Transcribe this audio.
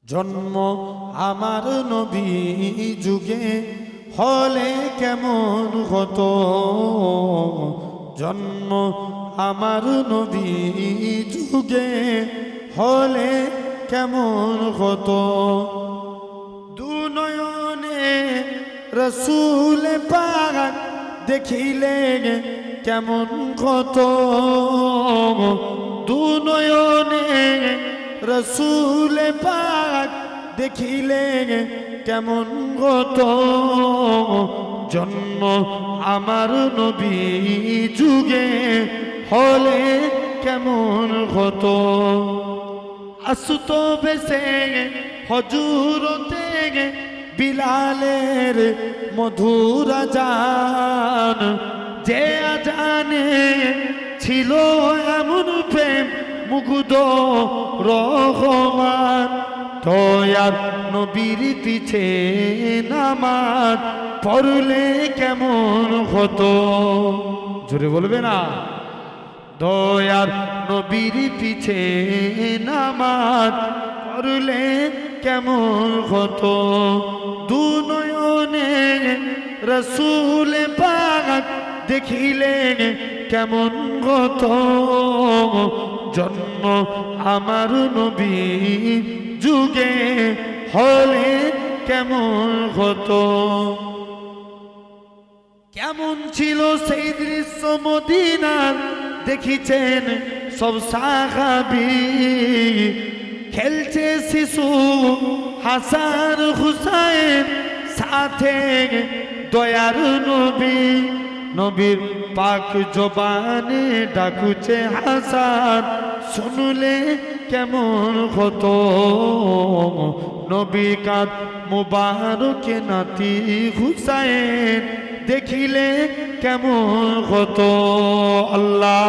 জন্ম আমার নবী যুগে হলে কেমন হতো, জন্ম আমার নবী যুগে হলে কেমন হতো। দুনয়নে রসুল পাক দেখিলে কেমন হতো, দুনয়নে রসুল পাক দেখিলে কেমন হতো। জন্ম আমার নবী যুগে হলে কেমন হতো। আসুত বেশে হজুরতে বিলালের মধুর আজান, যে আজানে ছিল এমন প্রেম মুগ্ধ রহমান। দয়ার নবীর পিছে নামাজ পড়লে কেমন হতো, জোরে বলবে না। দয়ার নবীর পিছে নামাজ পড়লে কেমন হতো। দুনয়নে রসুল পাক দেখিলে কেমন হতো। জন্ম আমার নবী যুগে হলে কেমন হতো। কেমন ছিল সেই দৃশ্য মদিনার দেখিছেন সব সাহাবী। খেলছে শিশু হাসান হুসাইন সাথে দয়ার নবী। নবীর পাক জবানে ডাকুছে হাসান, শুনলে কেমন হতো। নবী কাঁদ মুবারকে নাতি হুসাইন দেখিলে কেমন হতো। আল্লাহ